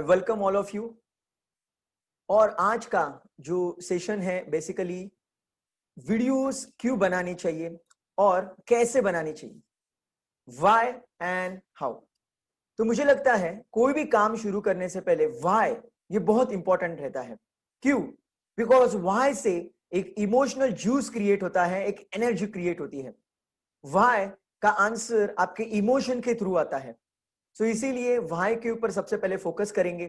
I welcome all of you. और आज का जो सेशन है बेसिकली वीडियोस क्यों बनानी चाहिए और कैसे बनानी चाहिए, व्हाई एंड हाउ। तो मुझे लगता है कोई भी काम शुरू करने से पहले व्हाई ये बहुत इंपॉर्टेंट रहता है। क्यों? बिकॉज व्हाई से एक इमोशनल जूस क्रिएट होता है, एक एनर्जी क्रिएट होती है। व्हाई का आंसर आपके इमोशन के थ्रू आता है। सो इसीलिए व्हाई के ऊपर सबसे पहले फोकस करेंगे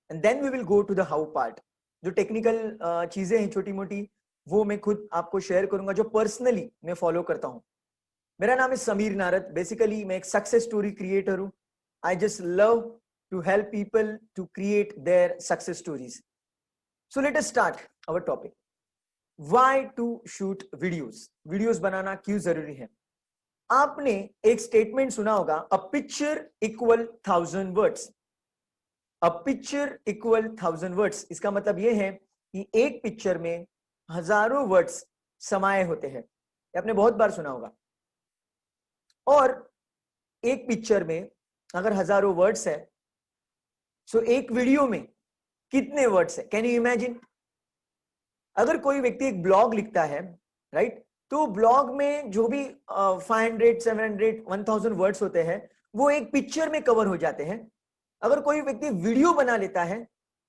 and then we will go to the how part. जो टेक्निकल चीजें हैं छोटी मोटी, वो मैं खुद आपको शेयर करूंगा जो पर्सनली मैं फॉलो करता हूं। मेरा नाम है समीर नारद। बेसिकली मैं एक सक्सेस स्टोरी क्रिएटर हूं। I just love to help people to create their success stories. So let us start our topic, why to shoot videos. Videos बनाना क्यों जरूरी है? आपने एक स्टेटमेंट सुना होगा, a picture equal 1000 words. A picture equal 1000 words, इसका मतलब यह है कि एक पिक्चर में हजारों वर्ड्स समाये होते हैं। ये आपने बहुत बार सुना होगा। और एक पिक्चर में अगर हजारों वर्ड्स है, सो एक वीडियो में कितने वर्ड्स है? Can you imagine? अगर कोई व्यक्ति एक ब्लॉग लिखता है, राइट, तो ब्लॉग में जो भी 500, 700, 1000 वर्ड्स होते हैं वो एक पिक्चर में कवर हो जाते हैं। अगर कोई व्यक्ति वीडियो बना लेता है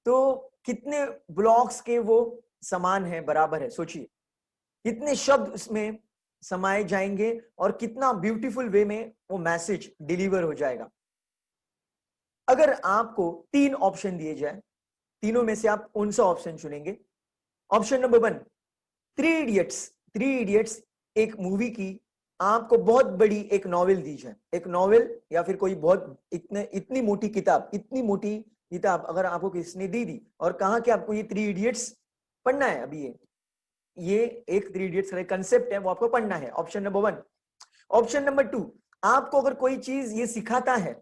तो कितने ब्लॉग्स के वो समान है, बराबर है? सोचिए कितने शब्द उसमें समाये जाएंगे और कितना ब्यूटीफुल वे में वो मैसेज डिलीवर हो जाएगा। अगर आपको 3 ऑप्शन दिए जाए, तीनों में से आप कौन सा ऑप्शन चुनेंगे? Option number 1, three idiots. Three idiots एक मूवी की आपको बहुत बड़ी एक नॉवेल दी जाए, एक नॉवेल या फिर कोई बहुत इतनी मोटी किताब, इतनी मोटी किताब अगर आपको किसने दे दी और कहा कि आपको ये थ्री इडियट्स पढ़ना है, अभी ये एक थ्री इडियट्स का कंसेप्ट है, वो आपको पढ़ना है। Option number 1। ऑप्शन नंबर 2, आपको अगर कोई चीज ये सिखाता है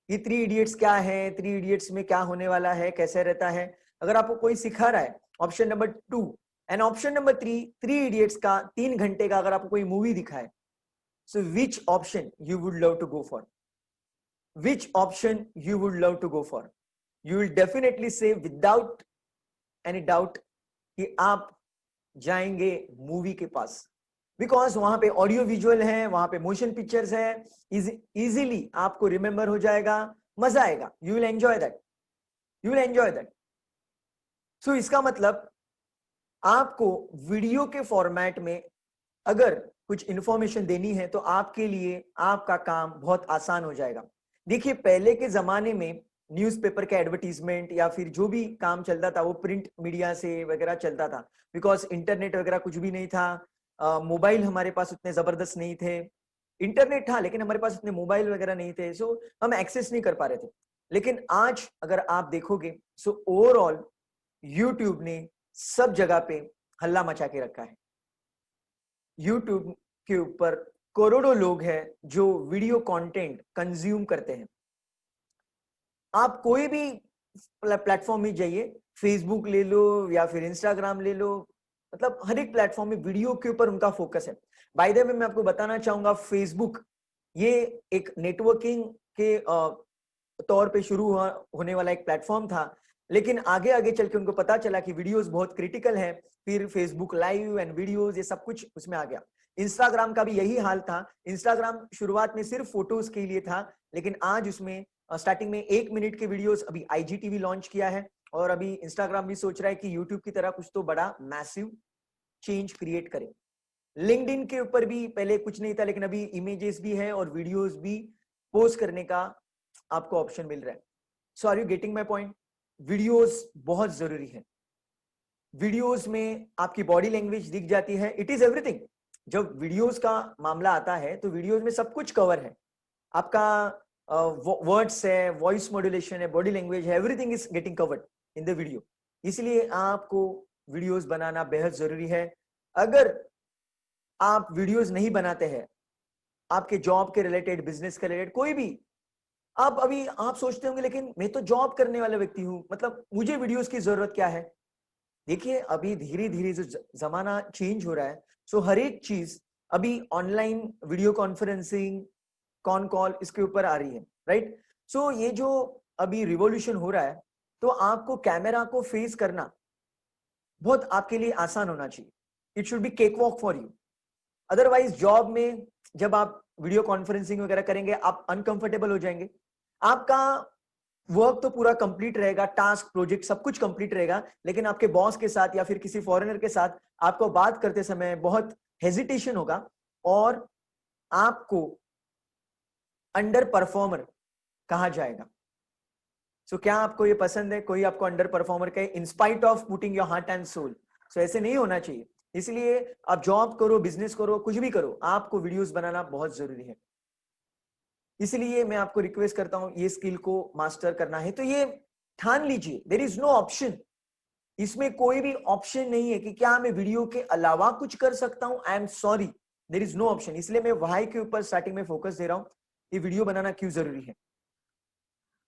ये थ्री इडियट्स क्या है, थ्री इडियट्स में क्या होने वाला है, कैसे रहता है, अगर आपको कोई सिखा रहा है, option number 2। And option number 3, three idiots का 3 घंटे का अगर आपको कोई मूवी दिखाए, so which option you would love to go for? Which option you would love to go for? You will definitely say without any doubt कि आप जाएंगे मूवी के पास, बिकॉज वहां पे ऑडियो विजुअल है, वहां पे मोशन पिक्चर्स है, इजीली आपको रिमेंबर हो जाएगा, मजा आएगा, you will enjoy that, you will enjoy that. So इसका मतलब आपको वीडियो के फॉर्मेट में अगर कुछ इंफॉर्मेशन देनी है तो आपके लिए आपका काम बहुत आसान हो जाएगा। देखिए पहले के जमाने में न्यूज़पेपर का एडवर्टीजमेंट या फिर जो भी काम चलता था वो प्रिंट मीडिया से वगैरह चलता था, बिकॉज इंटरनेट वगैरह कुछ भी नहीं था। मोबाइल हमारे पास उतने जबरदस्त नहीं थे। इंटरनेट था लेकिन हमारे पास उतने मोबाइल वगैरह नहीं थे, सो हम एक्सेस नहीं कर पा रहे थे। लेकिन आज अगर आप देखोगे सो ओवरऑल यूट्यूब ने सब जगह पे हल्ला मचा के रखा है। यूट्यूब के ऊपर करोड़ों लोग हैं जो वीडियो कंटेंट कंज्यूम करते हैं। आप कोई भी प्लेटफॉर्म में जाइए, फेसबुक ले लो या फिर इंस्टाग्राम ले लो, मतलब हर एक प्लेटफॉर्म में वीडियो के ऊपर उनका फोकस है। बाय द वे मैं आपको बताना चाहूंगा, फेसबुक ये एक नेटवर्किंग के तौर पे शुरू होने वाला एक प्लेटफॉर्म था, लेकिन आगे आगे चल के उनको पता चला कि वीडियोस बहुत क्रिटिकल है, फिर फेसबुक लाइव एंड वीडियोस ये सब कुछ उसमें आ गया। इंस्टाग्राम का भी यही हाल था। इंस्टाग्राम शुरुआत में सिर्फ फोटोज के लिए था, लेकिन आज उसमें स्टार्टिंग में 1 मिनट के वीडियोस, अभी आईजीटीवी लॉन्च किया है और अभी इंस्टाग्राम भी सोच रहा है कि यूट्यूब की तरह कुछ तो बड़ा मैसिव चेंज क्रिएट करे। लिंक्डइन के ऊपर भी पहले कुछ नहीं था, लेकिन अभी इमेजेस भी है और वीडियोस भी पोस्ट करने का आपको ऑप्शन मिल रहा है। So are you getting my point? Videos बहुत जरूरी है। वीडियोस में आपकी बॉडी लैंग्वेज दिख जाती है, इट इज एवरीथिंग। जब वीडियोस का मामला आता है तो वीडियोस में सब कुछ कवर है। आपका वर्ड्स है, वॉइस मॉड्यूलेशन है, बॉडी लैंग्वेज है, everything is getting covered in the video. इसलिए आपको वीडियोस बनाना बेहद जरूरी है। अगर आप वीडियोस नहीं बनाते हैं, आपके जॉब के रिलेटेड, बिजनेस के रिलेटेड, कोई भी, आप अभी आप सोचते होंगे लेकिन मैं तो जॉब करने वाला व्यक्ति हूं, मतलब मुझे वीडियोस की जरूरत क्या है? देखिए अभी धीरे धीरे जो जमाना चेंज हो रहा है, सो हर एक चीज अभी online video conferencing, con call, इसके ऊपर आ रही है, राइट? सो ये जो अभी रिवॉल्यूशन हो रहा है, तो आपको कैमरा को फेस करना बहुत आपके लिए आसान होना चाहिए. It should be cake walk for you. Otherwise job में जब आप वीडियो कॉन्फ्रेंसिंग वगैरह करेंगे आप अनकंफर्टेबल हो जाएंगे. आपका वर्क तो पूरा कंप्लीट रहेगा, टास्क प्रोजेक्ट सब कुछ कंप्लीट रहेगा, लेकिन आपके बॉस के साथ या फिर किसी फॉरेनर के साथ आपको बात करते समय बहुत हेजिटेशन होगा और आपको अंडर परफॉर्मर कहा जाएगा. सो क्या आपको ये पसंद है कोई आपको अंडर परफॉर्मर कहे in spite of putting your heart and soul? So ऐसे नहीं होना चाहिए. इसलिए आप जॉब करो, बिजनेस करो, कुछ भी करो, आपको वीडियोस बनाना बहुत जरूरी है. इसलिए मैं आपको रिक्वेस्ट करता हूं ये स्किल को मास्टर करना है तो ये ठान लीजिए. There is no option. इसमें कोई भी ऑप्शन नहीं है कि क्या मैं वीडियो के अलावा कुछ कर सकता हूं. I am sorry, there is no option. इसलिए मैं वाई के ऊपर स्टार्टिंग में फोकस दे रहा हूं. ये वीडियो बनाना क्यों जरूरी है.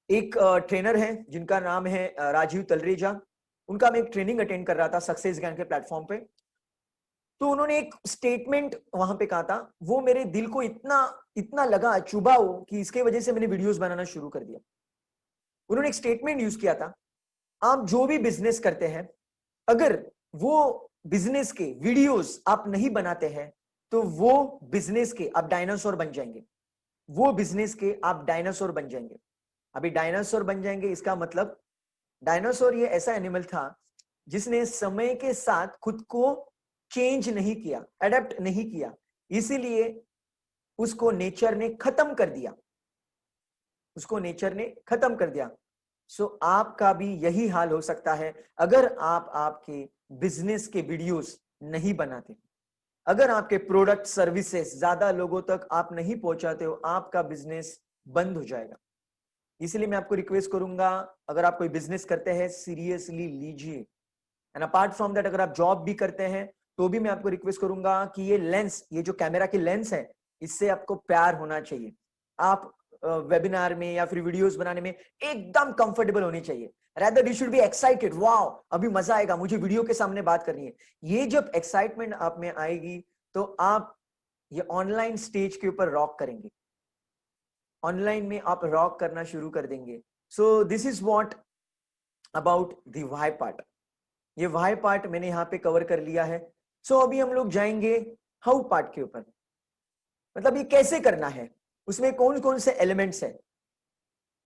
एक ट्रेनर है जिनका नाम है राजीव तलरेजा. उनका मैं एक ट्रेनिंग अटेंड कर रहा था सक्सेस ज्ञान के प्लेटफॉर्म पे. तो उन्होंने एक स्टेटमेंट वहां पे कहा था, वो मेरे दिल को इतना इतना लगा, चुभा हो कि इसके वजह से मैंने वीडियोस बनाना शुरू कर दिया. उन्होंने एक स्टेटमेंट यूज किया था, आप जो भी बिजनेस करते हैं अगर वो बिजनेस के वीडियोस आप नहीं बनाते हैं तो वो बिजनेस के आप डायनासोर बन जाएंगे. वो बिजनेस के आप डायनासोर बन जाएंगे. अभी डायनासोर बन जाएंगे इसका मतलब, डायनासोर ये ऐसा एनिमल था जिसने समय के साथ खुद को चेंज नहीं किया, अडेप्ट नहीं किया, इसीलिए उसको नेचर ने खत्म कर दिया. उसको नेचर ने खत्म कर दिया. सो आपका भी यही हाल हो सकता है अगर आप आपके बिजनेस के वीडियोस नहीं बनाते, अगर आपके प्रोडक्ट सर्विसेज ज्यादा लोगों तक आप नहीं पहुंचाते हो, आपका बिजनेस बंद हो जाएगा. इसलिए मैं आपको रिक्वेस्ट करूंगा, अगर आप कोई बिजनेस करते हैं सीरियसली लीजिए. एंड अपार्ट फ्रॉम दैट अगर आप जॉब भी करते हैं तो भी मैं आपको रिक्वेस्ट करूंगा कि ये लेंस, ये जो कैमरा की लेंस है, इससे आपको प्यार होना चाहिए. आप वेबिनार में या फिर वीडियोस बनाने में एकदम कंफर्टेबल होने चाहिए. Rather you should be excited, wow अभी मजा आएगा, मुझे वीडियो के सामने बात करनी है. ये जब एक्साइटमेंट आप में आएगी तो आप ये ऑनलाइन स्टेज के ऊपर रॉक करेंगे. ऑनलाइन में आप रॉक करना शुरू कर देंगे. सो this is what about the why part. ये व्हाई पार्ट मैंने यहां पे कवर कर लिया है. सो अभी हम लोग जाएंगे हाउ पार्ट के ऊपर. मतलब ये कैसे करना है, उसमें कौन कौन से एलिमेंट्स है.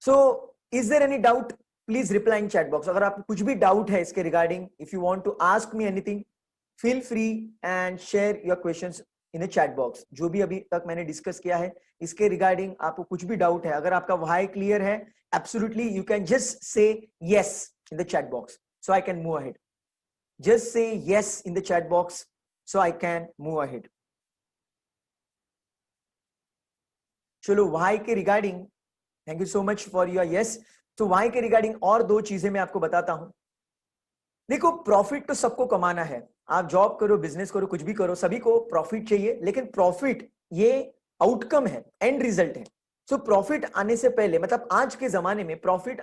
So is there any doubt, please reply in chat box. अगर आपको कुछ भी डाउट है इसके regarding, if you want to ask me anything, feel free and share your questions in a chat box. जो भी अभी तक मैंने डिस्कस किया है इसके रिगार्डिंग आपको कुछ भी डाउट है, अगर आपका व्हाई क्लियर है, absolutely you can just say yes in the chat box so I can move ahead. Just say yes in the chat box so I can move ahead. चलो why के regarding, thank you so much for your yes. तो why के regarding और दो चीजें मैं आपको बताता हूं. देखो प्रॉफिट तो सबको कमाना है. आप जॉब करो, बिजनेस करो, कुछ भी करो, सभी को प्रॉफिट चाहिए. लेकिन प्रॉफिट ये आउटकम है, एंड रिजल्ट है. सो प्रॉफिट आने से पहले, मतलब आज के जमाने में प्रॉफिट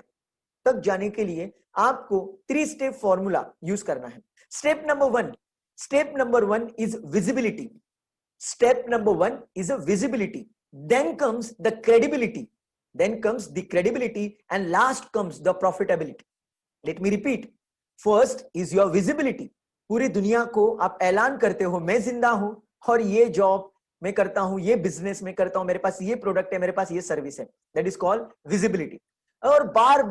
तक जाने के लिए आपको 3 स्टेप फॉर्मूला यूज करना है. Step number one is visibility. Step number one is a visibility. Then comes the credibility. And last comes the profitability. Let me repeat. First is your visibility. पूरी दुनिया को आप ऐलान करते हो मैं जिंदा हूं और ये जॉब मैं करता हूं, ये बिजनेस में करता हूं, मेरे पास ये प्रोडक्ट है, मेरे पास ये सर्विस है. That is called visibility. और बार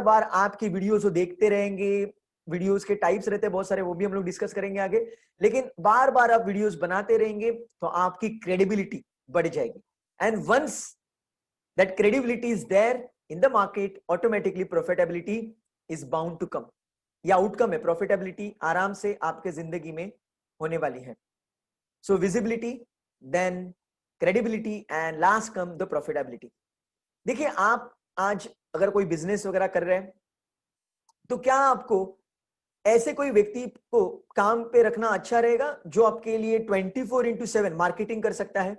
बार आपकी वीडियोस को देखते रहेंगे. वीडियोस के टाइप्स रहते हैं बहुत सारे, वो भी हम लोग डिस्कस करेंगे आगे. लेकिन बार बार आप वीडियोस बनाते रहेंगे तो आपकी क्रेडिबिलिटी बढ़ जाएगी. And once that credibility is there in the market, automatically profitability is bound to come. या आउटकम है, प्रॉफिटेबिलिटी आराम से आपके जिंदगी में होने वाली है. So visibility, then credibility and last come the profitability. देखिए आप आज अगर कोई बिजनेस वगैरह कर रहे हैं तो क्या आपको ऐसे कोई व्यक्ति को काम पे रखना अच्छा रहेगा जो आपके लिए 24/7 मार्केटिंग कर सकता है?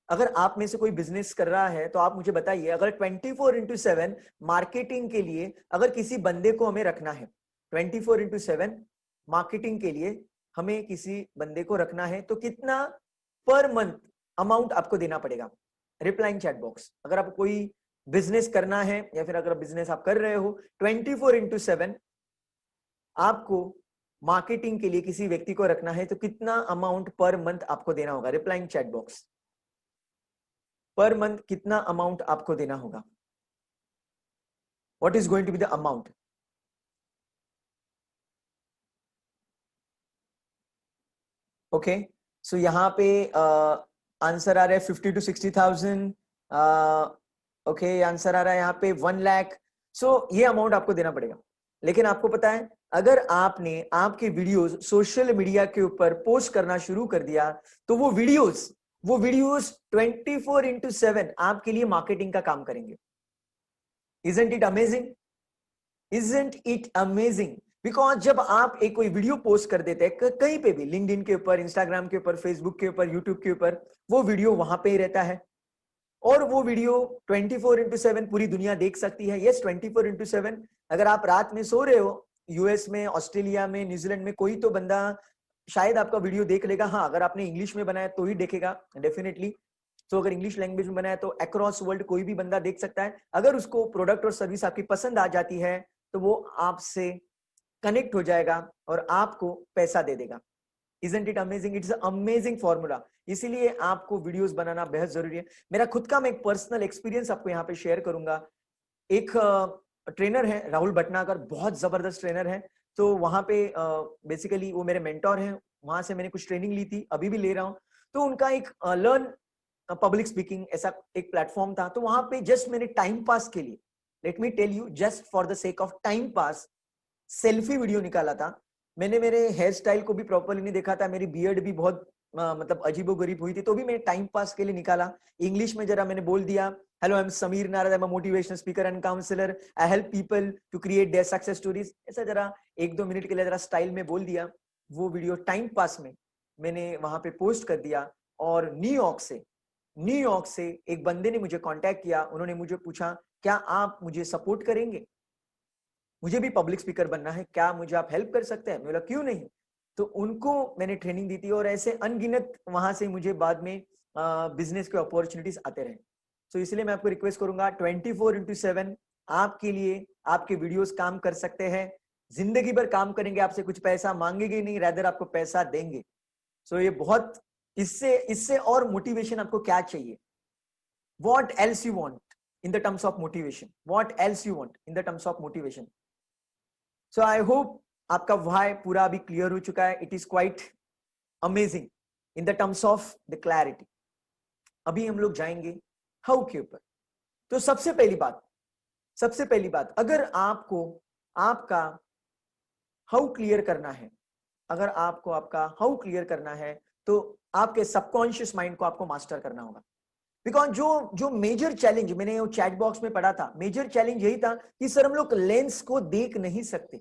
अगर आप में से कोई बिजनेस कर रहा है तो आप मुझे बताइए, अगर 24/7 मार्केटिंग के लिए अगर किसी बंदे को हमें रखना है, 24/7 मार्केटिंग के लिए हमें किसी बंदे को रखना है तो कितना पर मंथ अमाउंट आपको देना पड़ेगा? Reply in chat box. अगर आप कोई बिजनेस करना है या फिर अगर बिजनेस आप कर रहे हो 24/7 आपको मार्केटिंग के लिए किसी व्यक्ति को रखना है, तो कितना अमाउंट पर मंथ आपको देना होगा? Replying chat box, per month कितना अमाउंट आपको देना होगा? What is going to be the amount? Okay, so यहां पे आंसर आ रहा है 50 to 60,000। ओके, आंसर आ रहा है यहाँ पे 1 लाख। सो ये अमाउंट आपको देना पड़ेगा। लेकिन आपको पता है, अगर आपने आपके वीडियोस सोशल मीडिया के ऊपर पोस्ट करना शुरू कर दिया, तो वो वीडियोस 24/7 आपके लिए मार्केटिंग का काम करेंगे। Isn't it amazing? Isn't it amazing? Because जब आप एक कोई वीडियो पोस्ट कर देते हैं कहीं पे भी, लिंक्डइन के ऊपर, इंस्टाग्राम के ऊपर, फेसबुक के ऊपर, यूट्यूब के ऊपर, वो वीडियो वहां पे ही रहता है और वो वीडियो 24/7 पूरी दुनिया देख सकती है। यस, 24/7। अगर आप रात में सो रहे हो, यूएस में, ऑस्ट्रेलिया में, न्यूजीलैंड में, कोई तो बंदा शायद आपका वीडियो देख लेगा। हाँ, अगर आपने इंग्लिश में बनाया तो ही देखेगा डेफिनेटली। तो अगर इंग्लिश लैंग्वेज में बनाया तो अक्रॉस वर्ल्ड कोई भी बंदा देख सकता है। अगर उसको प्रोडक्ट और सर्विस आपकी पसंद आ जाती है तो वो आपसे कनेक्ट हो जाएगा और आपको पैसा दे देगा। Isn't it amazing? It's an amazing formula। इसीलिए आपको वीडियोस बनाना बेहद जरूरी है। मेरा खुद का मैं एक पर्सनल एक्सपीरियंस आपको यहाँ पे शेयर करूंगा। एक ट्रेनर है राहुल भटनागर, बहुत जबरदस्त ट्रेनर है। तो वहां पे बेसिकली वो मेरे मेंटोर हैं, वहां से मैंने कुछ ट्रेनिंग ली थी, अभी भी ले रहा हूँ। तो उनका एक लर्न पब्लिक स्पीकिंग ऐसा एक प्लेटफॉर्म था। तो वहां पे जस्ट मैंने टाइम पास के लिए, let me tell you, just for the sake of time pass, selfie video निकाला था मैंने। मेरे हेयर स्टाइल को भी प्रॉपरली नहीं देखा था, मेरी बियर्ड भी बहुत मतलब अजीबोगरीब हुई थी, तो भी मैं टाइम पास के लिए निकाला। इंग्लिश में जरा मैंने बोल दिया, hello, I am Sameer Narad, I am a motivational speaker and counsellor, I help people to create their success stories. ऐसा जरा 1-2 मिनट के लिए जरा स्टाइल में बोल दिया। वो वीडियो टाइम पास में मैंने वहां पे पोस्ट कर दिया। और न्यूयॉर्क से एक बंदे ने मुझे कांटेक्ट किया। उन्होंने मुझे पूछा, क्या आप मुझे सपोर्ट करेंगे? मुझे भी पब्लिक स्पीकर बनना है, क्या मुझे आप हेल्प कर सकते हैं? मैं बोला, क्यों नहीं। तो उनको मैंने ट्रेनिंग दी थी और ऐसे अनगिनत वहां से मुझे बाद में बिजनेस के अपॉर्चुनिटीज आते रहे। तो इसलिए मैं आपको रिक्वेस्ट करूंगा, 24/7 आपके लिए आपके वीडियोस काम कर सकते हैं। जिंदगी भर काम करेंगे, आपसे कुछ पैसा मांगेंगे नहीं, रैदर आपको पैसा देंगे। सो ये बहुत, इससे इससे और मोटिवेशन आपको क्या चाहिए? What else you want in the terms of motivation? What else you want in the terms of motivation? So I hope आपका why पूरा अभी क्लियर हो चुका है। It is quite amazing in the terms of the clarity। अभी हम लोग जाएंगे how के ऊपर। तो सबसे पहली बात, अगर आपको आपका how क्लियर करना है, अगर आपको आपका how क्लियर करना है, तो आपके सबकॉन्शियस माइंड को आपको मास्टर करना होगा। बिकॉज जो मेजर चैलेंज मैंने वो चैट बॉक्स में पढ़ा था, मेजर चैलेंज यही था कि सर हम लोग लेंस को देख नहीं सकते।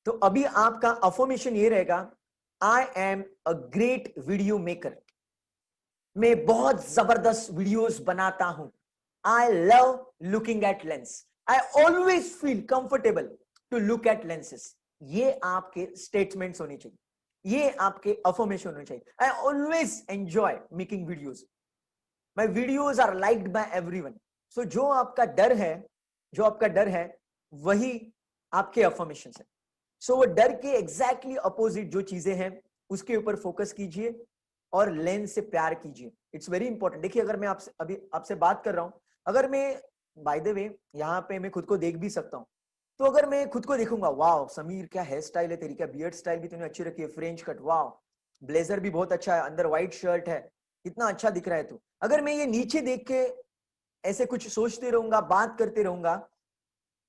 तो अभी आपका अफर्मेशन ये रहेगा, I am a great video maker. मैं बहुत जबरदस्त वीडियोस बनाता हूं। I love looking at lens. I always feel comfortable to look at lenses. ये आपके स्टेटमेंट्स होने चाहिए, ये आपके अफर्मेशन होने चाहिए। I always enjoy making videos. My videos are liked by everyone। So जो आपका डर है वही आपके affirmations है। So वो डर के exactly opposite जो चीजें हैं उसके ऊपर फोकस कीजिए और लेंस से प्यार कीजिए। It's very important. देखिए, अगर मैं आपसे बात कर रहा हूं, अगर मैं बाय द वे यहाँ पे मैं खुद को देख भी सकता हूँ, तो अगर मैं खुद को देखूंगा, वाह समीर क्या हेयर स्टाइल है तेरी, क्या बियर्ड स्टाइल भी तूने अच्छी रखी है, फ्रेंच कट, वाह ब्लेजर भी बहुत अच्छा है, अंदर व्हाइट शर्ट है, कितना अच्छा दिख रहा है तू। अगर मैं ये नीचे देख के ऐसे कुछ सोचते रहूंगा, बात करते रहूंगा,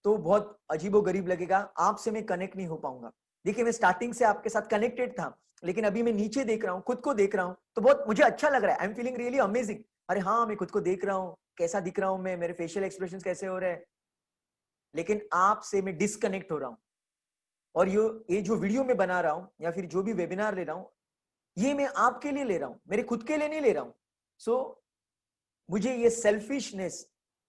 तो बहुत अजीबो गरीब लगेगा, आपसे मैं कनेक्ट नहीं हो पाऊंगा। देखिए, मैं स्टार्टिंग से आपके साथ कनेक्टेड था, लेकिन अभी मैं नीचे देख रहा हूँ, खुद को देख रहा हूँ, तो बहुत मुझे अच्छा लग रहा है। I am feeling really amazing. अरे हाँ, मैं खुद को देख रहा हूँ, कैसा दिख रहा हूँ मैं, मेरे फेशियल एक्सप्रेशन कैसे हो रहे हैं। लेकिन आपसे मैं डिस्कनेक्ट हो रहा हूँ। और ये जो वीडियो में बना रहा हूं या फिर जो भी वेबिनार ले रहा हूं, ये मैं आपके लिए ले रहा हूं, मेरे खुद के लिए नहीं ले रहा हूं। सो मुझे ये सेल्फिशनेस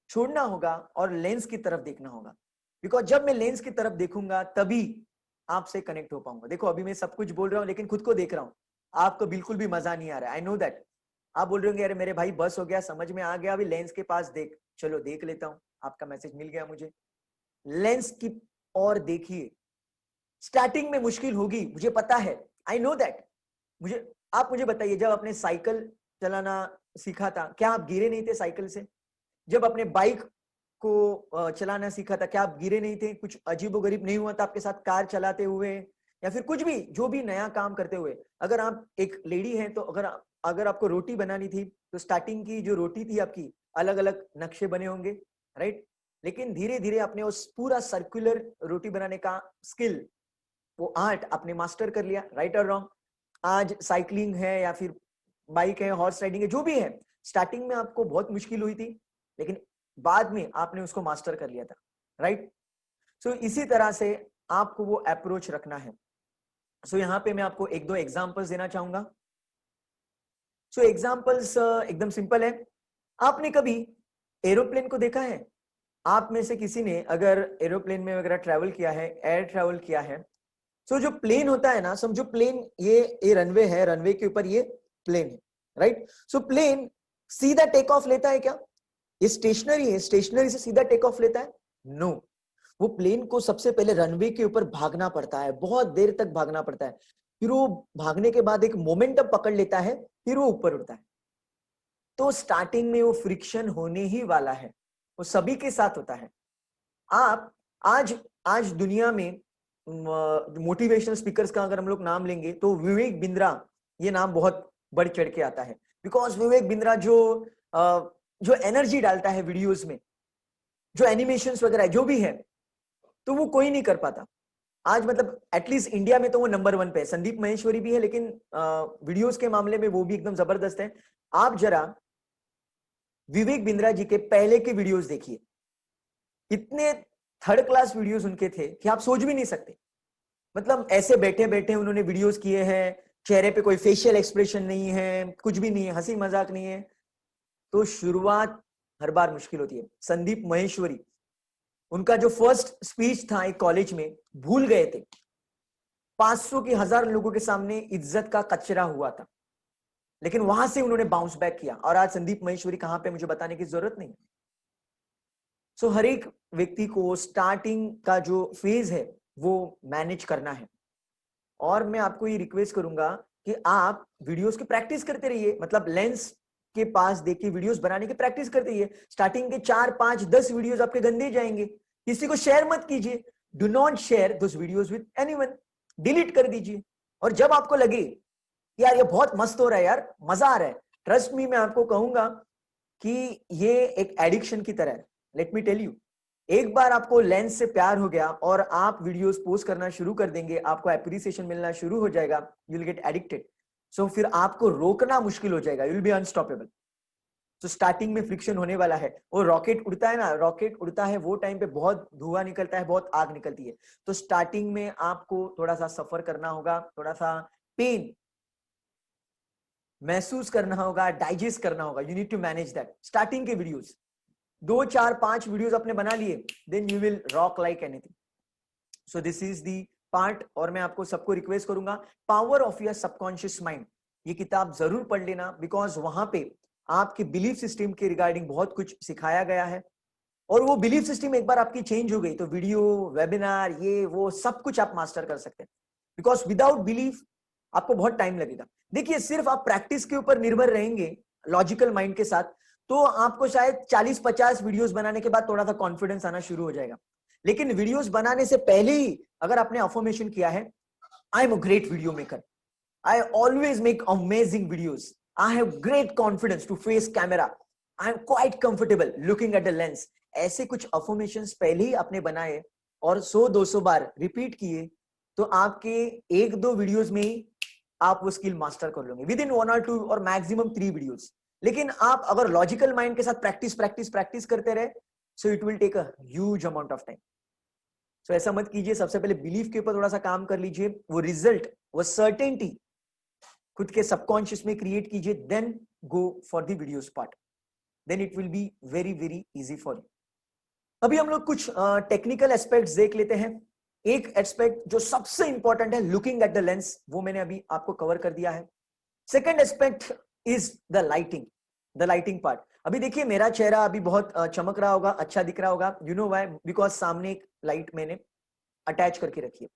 छोड़ना होगा और लेंस की तरफ देखना होगा। बिकॉज जब मैं लेंस की तरफ देखूंगा तभी आपसे कनेक्ट हो पाऊंगा। देखो, अभी मैं सब कुछ बोल रहा हूं लेकिन खुद को देख रहा हूं, आपको बिल्कुल भी मजा नहीं आ रहा है, आई नो दैट। आप बोल रहे होंगे अरे मेरे भाई बस हो गया, समझ में आ गया, अभी लेंस के पास देख, चलो देख लेता हूं, आपका मैसेज मिल गया मुझे। लेंस की और देखिए, स्टार्टिंग में मुश्किल होगी, मुझे पता है, आई नो दैट। आप मुझे बताइए, जब आपने साइकिल चलाना सीखा था, क्या आप गिरे नहीं थे साइकिल से? जब अपने बाइक को चलाना सीखा था, क्या आप गिरे नहीं थे? कुछ अजीबोगरीब नहीं हुआ था आपके साथ कार चलाते हुए, या फिर कुछ भी, जो भी नया काम करते हुए? अगर आप एक लेडी हैं तो अगर आपको रोटी बनानी थी, तो स्टार्टिंग की जो रोटी थी आपकी, अलग अलग नक्शे बने होंगे, राइट? लेकिन धीरे धीरे आपने उस पूरा सर्कुलर रोटी बनाने का स्किल, वो आर्ट आपने मास्टर कर लिया, राइट और रॉन्ग? आज साइकिलिंग है या फिर बाइक है, हॉर्स राइडिंग है, जो भी है, स्टार्टिंग में आपको बहुत मुश्किल हुई थी, लेकिन बाद में आपने उसको मास्टर कर लिया था, राइट? सो इसी तरह से आपको वो अप्रोच रखना है। सो यहाँ पे मैं आपको एक दो एग्जांपल्स देना चाहूंगा। सो एग्जांपल्स एकदम सिंपल है। आपने कभी एरोप्लेन को देखा है? आप में से किसी ने अगर एरोप्लेन में वगैरह ट्रैवल किया है, एयर ट्रैवल किया है, सो जो प्लेन होता है ना, समझो प्लेन, ये रनवे है, रनवे के ऊपर ये प्लेन है, राइट? सो प्लेन सीधा टेक ऑफ लेता है क्या? ये स्टेशनरी है, स्टेशनरी से सीधा टेक ऑफ लेता है? नो। वो प्लेन को सबसे पहले रनवे के ऊपर भागना पड़ता है, बहुत देर तक भागना पड़ता है, फिर वो भागने के बाद एक मोमेंटम पकड़ लेता है, फिर वो ऊपर उड़ता है। तो स्टार्टिंग में वो फ्रिक्शन होने ही वाला है, वो सभी के साथ होता है। आप आज आज दुनिया में मोटिवेशनल स्पीकर्स का अगर हम लोग नाम लेंगे तो विवेक बिंद्रा, ये नाम बहुत बढ़ चढ़ के आता है, बिकॉज विवेक बिंद्रा जो एनर्जी डालता है वीडियोस में, जो एनिमेशंस वगैरह जो भी है, तो वो कोई नहीं कर पाता आज, मतलब एटलीस्ट इंडिया में तो वो नंबर 1 पे है। संदीप महेश्वरी भी है, लेकिन वीडियोस के मामले में वो भी एकदम जबरदस्त है। आप जरा विवेक बिंद्रा जी के पहले के वीडियोस देखिए, इतने थर्ड क्लास वीडियोस उनके थे कि आप सोच भी नहीं सकते। मतलब ऐसे बैठे बैठे उन्होंने वीडियोस किए हैं, चेहरे पे कोई फेशियल एक्सप्रेशन नहीं है, कुछ भी नहीं है, हंसी मजाक नहीं है। तो शुरुआत हर बार मुश्किल होती है। संदीप महेश्वरी, उनका जो फर्स्ट स्पीच था एक कॉलेज में, भूल गए थे, 500 की 1000 लोगों के सामने इज्जत का कचरा हुआ था, लेकिन वहां से उन्होंने बाउंस बैक किया, और आज संदीप महेश्वरी कहां पे मुझे बताने की जरूरत नहीं। सो हर एक व्यक्ति को स्टार्टिंग का जो फेज है वो मैनेज करना है। और मैं आपको ये रिक्वेस्ट करूंगा कि आप वीडियोस की प्रैक्टिस करते रहिए, मतलब लेंस के पास देखिए वीडियोस बनाने की प्रैक्टिस करते रहिए। स्टार्टिंग के 4, 5, 10 वीडियोस आपके गंदे जाएंगे, किसी को शेयर मत कीजिए, do not share those videos with anyone, delete कर दीजिए। और जब आपको लगे यार ये बहुत मस्त हो रहा है, यार मजा आ रहा है, ट्रस्ट मी, मैं आपको कहूंगा कि ये एक एडिक्शन की तरह है। लेट मी टेल यू, एक बार आपको लेंस से प्यार हो गया और आप वीडियोस पोस्ट करना शुरू कर देंगे, आपको एप्रिसिएशन मिलना शुरू हो जाएगा, यू विल गेट एडिक्टेड। सो फिर आपको रोकना मुश्किल हो जाएगा, यू विल बी अनस्टॉपेबल। तो स्टार्टिंग में फ्रिक्शन होने वाला है। वो रॉकेट उड़ता है ना, रॉकेट उड़ता है वो टाइम पे बहुत धुआं निकलता है, बहुत आग निकलती है। तो स्टार्टिंग में आपको थोड़ा सा सफर करना होगा, थोड़ा सा पेन महसूस करना होगा, डाइजेस्ट करना होगा। You need to manage that. Starting के वीडियोस 2, 4, 5 वीडियोस आपने बना लिए, then you will rock like anything. So this is the part. और मैं आपको सबको रिक्वेस्ट करूंगा, power of your subconscious mind, ये किताब जरूर पढ़ लेना, बिकॉज वहां पे आपके बिलीफ सिस्टम के रिगार्डिंग बहुत कुछ सिखाया गया है। और वो बिलीफ सिस्टम एक बार आपकी चेंज हो गई तो वीडियो, वेबिनार, ये वो सब कुछ आप मास्टर कर सकते हैं। बिकॉज विदाउट बिलीफ आपको बहुत टाइम लगेगा। देखिए, सिर्फ आप प्रैक्टिस के ऊपर निर्भर रहेंगे लॉजिकल माइंड के साथ, तो आपको शायद 40-50 वीडियोस बनाने के बाद थोड़ा सा कॉन्फिडेंस आना शुरू हो जाएगा। लेकिन वीडियोस बनाने से पहले ही अगर आपने अफर्मेशन किया है, I am a great video maker, I always make amazing videos, I have great confidence to face camera, I am quite comfortable looking at the lens, ऐसे कुछ अफर्मेशंस पहले ही आपने बनाए और 100-200 बार रिपीट किए, तो आपके 1-2 वीडियोस में ही आप वो स्किल मास्टर कर लोगे, विद इन 1 or 2 और मैक्सिमम 3 वीडियोस। लेकिन आप अगर लॉजिकल माइंड के साथ प्रैक्टिस प्रैक्टिस प्रैक्टिस करते रहे, so it will take a huge amount of time. So ऐसा मत कीजिए, सबसे पहले बिलीफ के ऊपर थोड़ा सा काम कर लीजिए, वो रिजल्ट, वो सर्टेनिटी खुद के सबकॉन्शियस में क्रिएट कीजिए, then go for the videos part, then it will be very very easy for you. अभी हम लोग कुछ टेक्निकल एस्पेक्ट्स देख लेते हैं। एक एस्पेक्ट जो सबसे इंपॉर्टेंट है, लुकिंग एट द लेंस, वो मैंने अभी आपको कवर कर दिया है। Second aspect is the lighting part. अभी देखिए मेरा चेहरा अभी बहुत चमक रहा होगा, अच्छा दिख रहा होगा, यू नो व्हाई, बिकॉज सामने एक लाइट मैंने अटैच करके रखी है।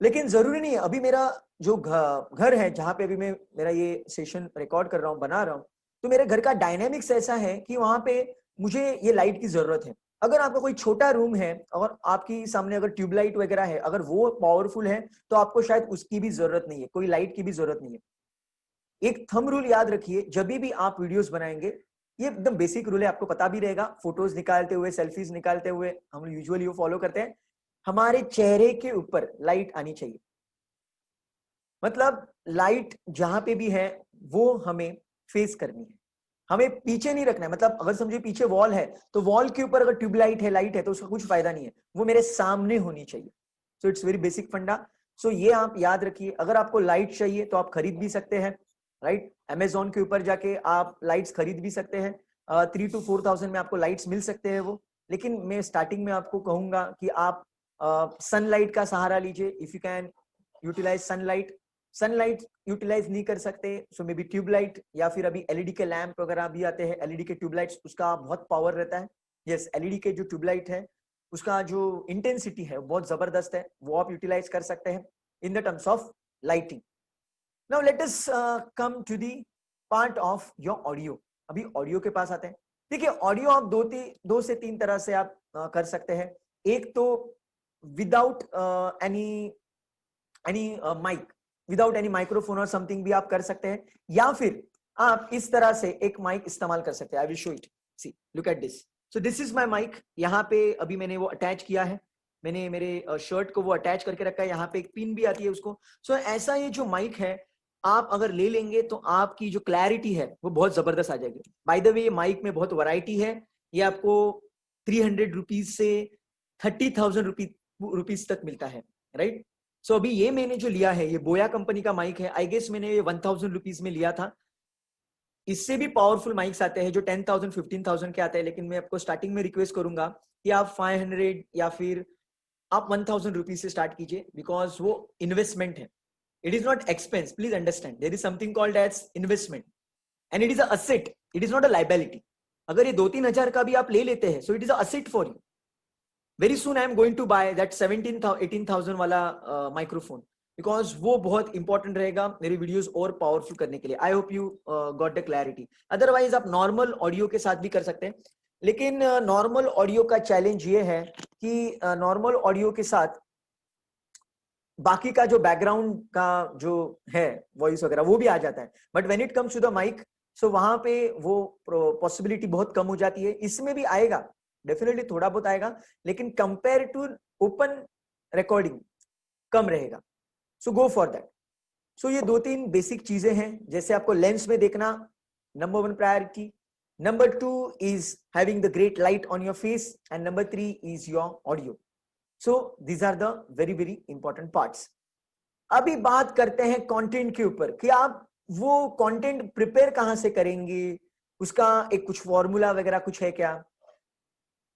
लेकिन जरूरी नहीं है, अभी मेरा जो घर है जहां पे अभी मैं मेरा ये सेशन रिकॉर्ड कर रहा हूँ, बना रहा हूँ, तो मेरे घर का डायनेमिक्स ऐसा है कि वहां पे मुझे ये लाइट की जरूरत है। अगर आपका कोई छोटा रूम है और आपकी सामने अगर ट्यूबलाइट वगैरह है, अगर वो पावरफुल है, तो आपको शायद उसकी भी जरूरत नहीं है, कोई लाइट की भी जरूरत नहीं है। एक थंब रूल याद रखिए, जब भी आप वीडियोस बनाएंगे, ये एकदम बेसिक रूल है, आपको पता भी रहेगा, फोटोज निकालते हुए, सेल्फीज निकालते हुए हम यूजुअली वो फॉलो करते हैं। हमारे चेहरे के ऊपर लाइट आनी चाहिए, मतलब लाइट जहां पे भी है वो हमें फेस करनी है, हमें पीछे नहीं रखना है। मतलब अगर समझिए पीछे वॉल है, तो वॉल के ऊपर अगर ट्यूबलाइट है, लाइट है, तो उसका कुछ फायदा नहीं है, वो मेरे सामने होनी चाहिए। सो इट्स वेरी बेसिक फंडा। सो ये आप याद रखिए। अगर आपको लाइट चाहिए तो आप खरीद भी सकते हैं, राइट, अमेजोन के ऊपर जाके आप लाइट्स खरीद भी सकते हैं। 3 to 4 thousand में आपको लाइट्स मिल सकते हैं वो। लेकिन मैं स्टार्टिंग में आपको कहूंगा कि आप सनलाइट का सहारा लीजिए, if you can utilise sunlight. Sunlight utilise नहीं कर सकते, सो मे बी ट्यूबलाइट, या फिर अभी एलईडी के लैंप वगैरह भी आते हैं, एलईडी के ट्यूबलाइट्स, उसका बहुत पावर रहता है। यस, एलईडी के जो ट्यूबलाइट है उसका जो इंटेंसिटी है बहुत जबरदस्त है, वो आप यूटिलाइज कर सकते हैं in the terms of lighting. Now let us come to the part of your audio. अभी ऑडियो के पास आते हैं। देखिए ऑडियो आप दो से तीन तरह से आप कर सकते हैं। एक तो without any mic, without any microphone और समथिंग भी आप कर सकते हैं, या फिर आप इस तरह से एक माइक इस्तेमाल कर सकते हैं। I will show it, see look at this. So this is my mic. यहाँ पे अभी मैंने वो अटैच किया है, मैंने मेरे शर्ट को वो अटैच करके रखा है, यहाँ पे एक पिन भी आती है उसको। सो ऐसा ये जो माइक है आप अगर ले लेंगे तो आपकी जो क्लैरिटी है वो बहुत जबरदस्त आ जाएगी। बाय द वे ये माइक में बहुत वैरायटी है, ये आपको 300 रुपीज से 30,000 रुपीज तक मिलता है, राइट। सो अभी ये मैंने जो लिया है ये बोया कंपनी का माइक है, आई गेस मैंने ये 1000 रुपीज में लिया था। इससे भी पावरफुल माइक्स आते हैं जो 10,000 15,000 के आते हैं, लेकिन मैं आपको स्टार्टिंग में रिक्वेस्ट करूंगा कि आप 500 या फिर आप 1000 रुपीज से स्टार्ट कीजिए, बिकॉज वो इन्वेस्टमेंट है। It is not expense, please understand, there is something called as investment and it is a asset, it is not a liability. अगर ये 2-3 हजार का भी आप ले लेते हैं, so it is a asset for you. Very soon I am going to buy that 17,000-18,000 वाला माइक्रोफोन, बिकॉज वो बहुत इंपॉर्टेंट रहेगा मेरी वीडियोस और पावरफुल करने के लिए। I hope you got the clarity. Otherwise आप नॉर्मल ऑडियो के साथ भी कर सकते हैं, लेकिन नॉर्मल ऑडियो का चैलेंज ये है कि नॉर्मल ऑडियो के साथ बाकी का जो बैकग्राउंड का जो है वॉइस वगैरह वो भी आ जाता है, but when it comes to the mic, so वहां पे वो पॉसिबिलिटी बहुत कम हो जाती है। इसमें भी आएगा, डेफिनेटली थोड़ा बहुत आएगा, लेकिन कंपेयर टू ओपन रिकॉर्डिंग कम रहेगा। सो गो फॉर दैट। सो ये 2-3 बेसिक चीजें हैं। जैसे आपको लेंस में देखना, number 1 priority, number 2 is having the great light on your face, and number 3 is your audio. So these are the very very important parts. अभी बात करते हैं कंटेंट के ऊपर कि आप वो कंटेंट प्रिपेयर कहां से करेंगे, उसका एक कुछ फॉर्मूला वगैरह कुछ है क्या।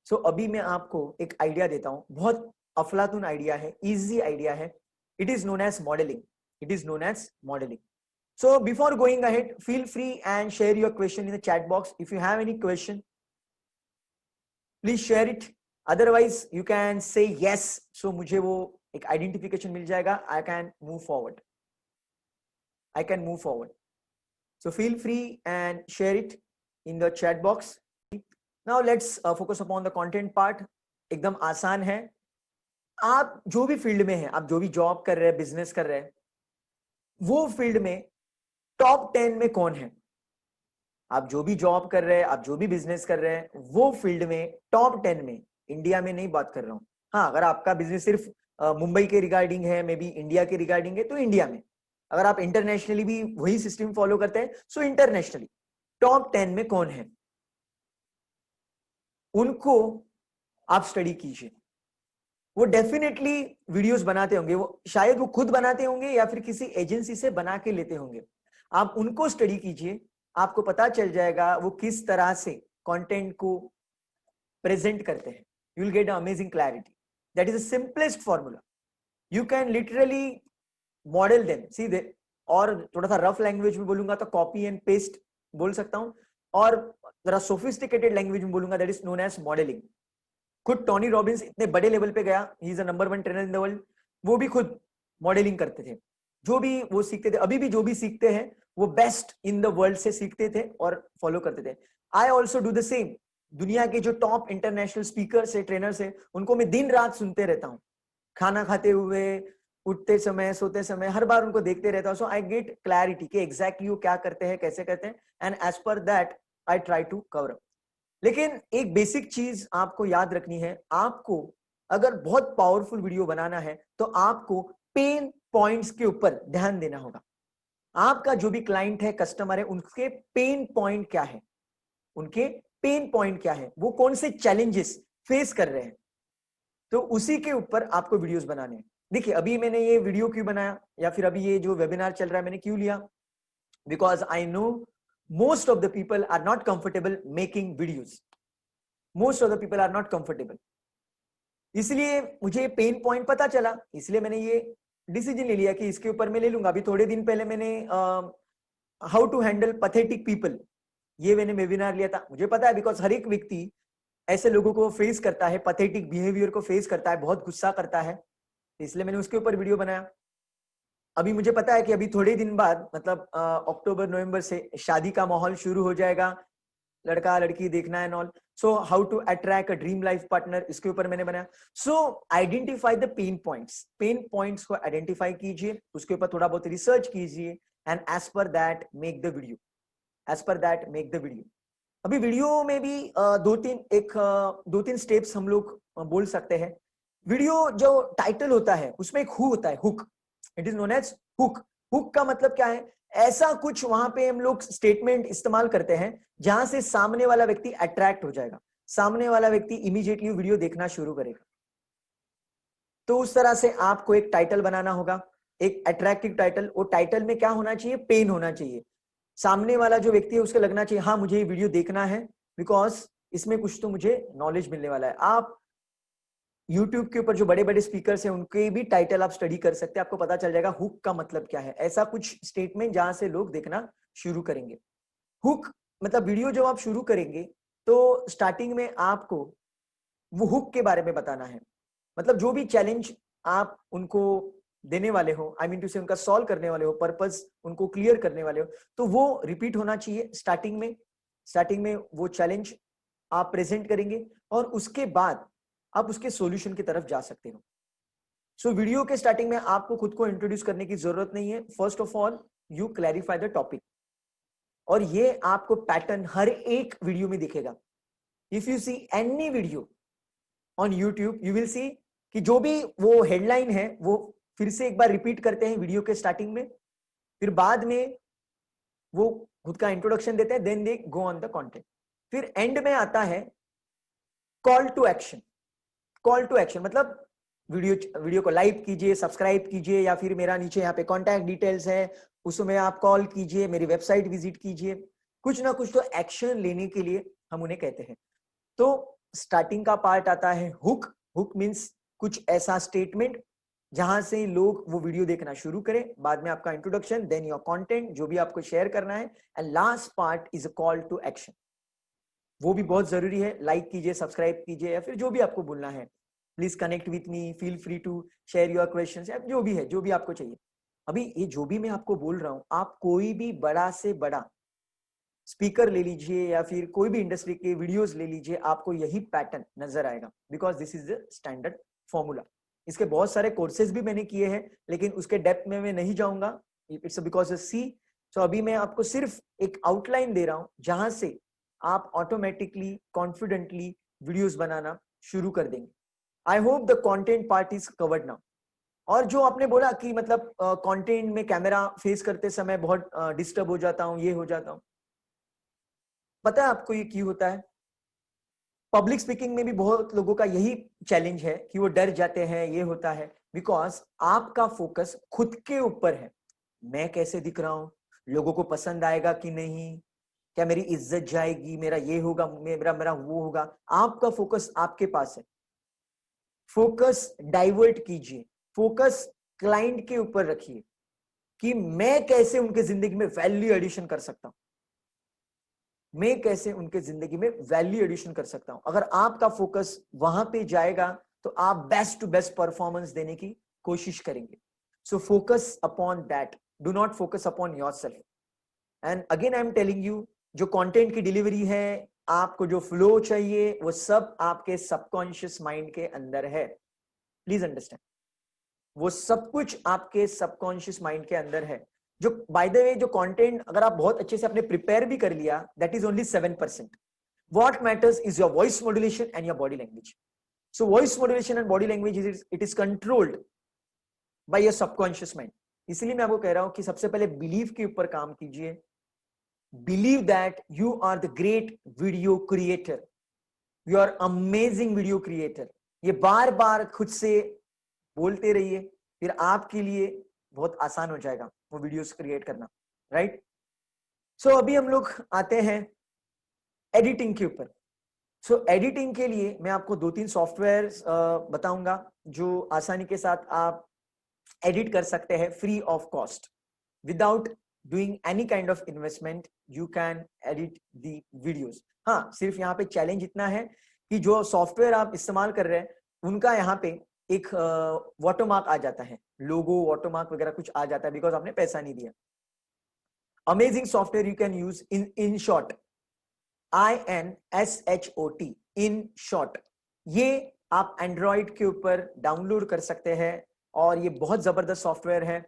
सो अभी मैं आपको एक आइडिया देता हूं, बहुत अफलातून आइडिया है, इजी आइडिया है। It is known as modelling, it is known as modelling. So before going ahead, feel free and share your question in the chat box. If you have any question please share it, otherwise you can say yes, so मुझे वो एक identification मिल जाएगा, I can move forward, I can move forward. So feel free and share it in the chat box. Now let's focus upon the content part. एकदम आसान है। आप जो भी फील्ड में हैं, आप जो भी जॉब कर रहे हैं, बिजनेस कर रहे हैं, वो फील्ड में टॉप 10 में कौन है। आप जो भी जॉब कर रहे हैं, आप जो भी बिजनेस कर रहे हैं, वो फील्ड में टॉप 10 में, इंडिया में नहीं बात कर रहा हूं। हाँ, अगर आपका बिजनेस सिर्फ मुंबई के रिगार्डिंग है, मे बी इंडिया के रिगार्डिंग है, तो इंडिया में। अगर आप इंटरनेशनली भी वही सिस्टम फॉलो करते हैं, सो इंटरनेशनली टॉप 10 में कौन है, उनको आप स्टडी कीजिए। वो डेफिनेटली वीडियोस बनाते होंगे, वो शायद वो खुद बनाते होंगे या फिर किसी एजेंसी से बना के लेते होंगे। आप उनको स्टडी कीजिए, आपको पता चल जाएगा वो किस तरह से कंटेंट को प्रेजेंट करते हैं। You will get amazing clarity. That is the simplest formula. You can literally model them. See और थोड़ा सा रफ लैंग्वेज में बोलूंगा तो कॉपी एंड पेस्ट बोल सकता हूं, और जरा सोफिस्टिकेटेड लैंग्वेज में बोलूंगा that is known as modelling. खुद टोनी रॉबिन्स इतने बड़े लेवल पे गया, he is the number 1 trainer in the world, वो भी खुद मॉडलिंग करते थे। जो भी वो सीखते थे, अभी भी जो भी सीखते हैं वो बेस्ट इन द वर्ल्ड से सीखते थे और फॉलो करते थे। I also do the same. दुनिया के जो टॉप इंटरनेशनल स्पीकर से, ट्रेनर से, उनको मैं दिन रात सुनते रहता हूँ, खाना खाते हुए, उठते समय, सोते समय, हर बार उनको देखते रहता हूँ। सो आई गेट क्लैरिटी कि एग्जैक्टली वो क्या करते हैं, कैसे करते हैं, and as per that I try to cover up. लेकिन एक बेसिक चीज आपको याद रखनी है, आपको अगर बहुत पावरफुल वीडियो बनाना है तो आपको पेन पॉइंट्स के ऊपर ध्यान देना होगा। आपका जो भी क्लाइंट है, कस्टमर है, उनके पेन पॉइंट क्या है, उनके पेन पॉइंट क्या है, वो कौन से चैलेंजेस फेस कर रहे हैं, तो उसी के ऊपर आपको वीडियोस बनाने हैं। देखिए अभी मैंने ये वीडियो क्यों बनाया, या फिर अभी ये जो वेबिनार चल रहा है मैंने क्यों लिया, because I know most of the people are not comfortable making videos, most of the people are not comfortable, इसलिए मुझे पेन पॉइंट पता चला, इसलिए मैंने ये डिसीजन ले लिया कि इसके ऊपर मैं ले लूंगा। अभी थोड़े दिन पहले मैंने how to handle pathetic people, ये मैंने वेबिनार लिया था। मुझे पता है बिकॉज हर एक व्यक्ति ऐसे लोगों को फेस करता है, पथेटिक बिहेवियर को फेस करता है, बहुत गुस्सा करता है, इसलिए मैंने उसके ऊपर वीडियो बनाया। अभी मुझे पता है कि अभी थोड़े दिन बाद, मतलब अक्टूबर नवंबर से शादी का माहौल शुरू हो जाएगा, लड़का लड़की देखना है all, so how to attract a dream life partner, इसके ऊपर मैंने बनाया। So identify the pain points, pain points को आइडेंटिफाई कीजिए, उसके ऊपर थोड़ा बहुत रिसर्च कीजिए, and as per that make the video, as per that make the video. अभी वीडियो में भी दो तीन स्टेप्स हम लोग बोल सकते हैं। वीडियो जो टाइटल होता है उसमें एक हुक होता है, hook, it is known as hook. Hook का मतलब क्या है, ऐसा कुछ वहां पे हम लोग स्टेटमेंट इस्तेमाल करते हैं जहां से सामने वाला व्यक्ति अट्रैक्ट हो जाएगा, सामने वाला व्यक्ति इमीडिएटली वीडियो देखना शुरू करेगा। तो उस तरह से आपको एक टाइटल बनाना होगा, एक अट्रैक्टिव टाइटल। वो टाइटल में क्या होना चाहिए, पेन होना चाहिए, सामने वाला जो व्यक्ति है उसको लगना चाहिए हाँ मुझे ये वीडियो देखना है, बिकॉज इसमें कुछ तो मुझे नॉलेज मिलने वाला है। आप YouTube के ऊपर जो बड़े बड़े स्पीकर्स हैं उनके भी टाइटल आप स्टडी कर सकते हैं, आपको पता चल जाएगा हुक का मतलब क्या है, ऐसा कुछ स्टेटमेंट जहां से लोग देखना शुरू करेंगे। हुक मतलब वीडियो जब आप शुरू करेंगे तो स्टार्टिंग में आपको वो हुक के बारे में बताना है, मतलब जो भी चैलेंज आप उनको देने वाले हो, आई मीन टू से उनका सॉल्व करने वाले हो, पर्पस उनको क्लियर करने वाले हो, तो वो रिपीट होना चाहिए स्टार्टिंग में। स्टार्टिंग में वो चैलेंज आप प्रेजेंट करेंगे और उसके बाद आप उसके सॉल्यूशन की तरफ जा सकते हो। सो वीडियो के स्टार्टिंग में आपको खुद को इंट्रोड्यूस करने की जरूरत नहीं है। First of all you clarify the topic, और ये आपको पैटर्न हर एक वीडियो में दिखेगा। If you see any video on YouTube you will see कि जो भी वो हेडलाइन है वो फिर से एक बार रिपीट करते हैं वीडियो के स्टार्टिंग में, फिर बाद में वो खुद का इंट्रोडक्शन देते हैं, then they go on the content, फिर एंड में आता है call to action. Call to action मतलब वीडियो को लाइक कीजिए, सब्सक्राइब कीजिए, या फिर मेरा नीचे यहाँ पे कॉन्टैक्ट डिटेल्स है उसमें आप कॉल कीजिए, मेरी वेबसाइट विजिट कीजिए, कुछ ना कुछ तो एक्शन लेने के लिए हम उन्हें कहते हैं। तो स्टार्टिंग का पार्ट आता है हुक। हुक मीन्स कुछ ऐसा स्टेटमेंट जहां से लोग वो वीडियो देखना शुरू करें, बाद में आपका इंट्रोडक्शन, देन योर कंटेंट जो भी आपको शेयर करना है, and last part is a call to action. वो भी बहुत जरूरी है, लाइक कीजिए, सब्सक्राइब कीजिए, या फिर जो भी आपको बोलना है, please connect with me, feel free to share your questions, या जो भी है, जो भी आपको चाहिए। अभी ये जो भी मैं आपको बोल रहा हूं, आप कोई भी बड़ा से बड़ा स्पीकर ले लीजिए या फिर कोई भी इंडस्ट्री के वीडियोस ले लीजिए, आपको यही पैटर्न नजर आएगा, because this is the standard formula. इसके बहुत सारे कोर्सेज भी मैंने किए हैं, लेकिन उसके डेप्थ में मैं नहीं जाऊंगा, इट्स बिकॉज सी। सो अभी मैं आपको सिर्फ एक आउटलाइन दे रहा हूं जहां से आप ऑटोमेटिकली कॉन्फिडेंटली वीडियोस बनाना शुरू कर देंगे। I hope the content part is covered now. और जो आपने बोला कि मतलब कंटेंट में कैमरा फेस करते समय बहुत डिस्टर्ब हो जाता हूँ, ये हो जाता हूँ, पता है आपको ये क्यों होता है? पब्लिक स्पीकिंग में भी बहुत लोगों का यही चैलेंज है कि वो डर जाते हैं, ये होता है बिकॉज आपका फोकस खुद के ऊपर है। मैं कैसे दिख रहा हूं, लोगों को पसंद आएगा कि नहीं, क्या मेरी इज्जत जाएगी, मेरा ये होगा, मेरा मेरा वो होगा। आपका फोकस आपके पास है। फोकस डाइवर्ट कीजिए, फोकस क्लाइंट के ऊपर रखिए। कि मैं कैसे उनके जिंदगी में वैल्यू एडिशन कर सकता हूं, मैं कैसे उनके जिंदगी में वैल्यू एडिशन कर सकता हूं। अगर आपका फोकस वहां पे जाएगा तो आप बेस्ट टू बेस्ट परफॉर्मेंस देने की कोशिश करेंगे। So focus upon that, do not focus upon yourself. And again I am telling you, जो कंटेंट की डिलीवरी है, आपको जो फ्लो चाहिए, वो सब आपके सबकॉन्शियस माइंड के अंदर है। प्लीज अंडरस्टैंड, वो सब कुछ आपके सबकॉन्शियस माइंड के अंदर है। जो बाय द वे जो कंटेंट अगर आप बहुत अच्छे से आपने प्रिपेयर भी कर लिया, that is only 7%। What matters is your voice modulation and your body language. So voice modulation and body language it is controlled by your subconscious mind. इसलिए मैं आपको कह रहा हूं कि सबसे पहले बिलीव के ऊपर काम कीजिए। Believe that you are the great video creator, you are amazing video creator. ये बार बार खुद से बोलते रहिए, फिर आपके लिए बहुत आसान हो जाएगा वो वीडियोस क्रिएट करना, राइट। सो अभी हम लोग आते हैं एडिटिंग के ऊपर। सो एडिटिंग के लिए मैं आपको 2-3 सॉफ्टवेयर बताऊंगा जो आसानी के साथ आप एडिट कर सकते हैं free of cost, without doing any kind of investment you can edit the videos. हाँ, सिर्फ यहाँ पे चैलेंज इतना है कि जो सॉफ्टवेयर आप इस्तेमाल कर रहे हैं उनका यहाँ पे एक वाटरमार्क आ जाता है, लोगो वाटरमार्क वगैरह कुछ आ जाता है, बिकॉज आपने पैसा नहीं दिया। Amazing software you can use InShot, InShot, InShot। ये आप एंड्रॉइड के ऊपर डाउनलोड कर सकते हैं और ये बहुत जबरदस्त सॉफ्टवेयर है,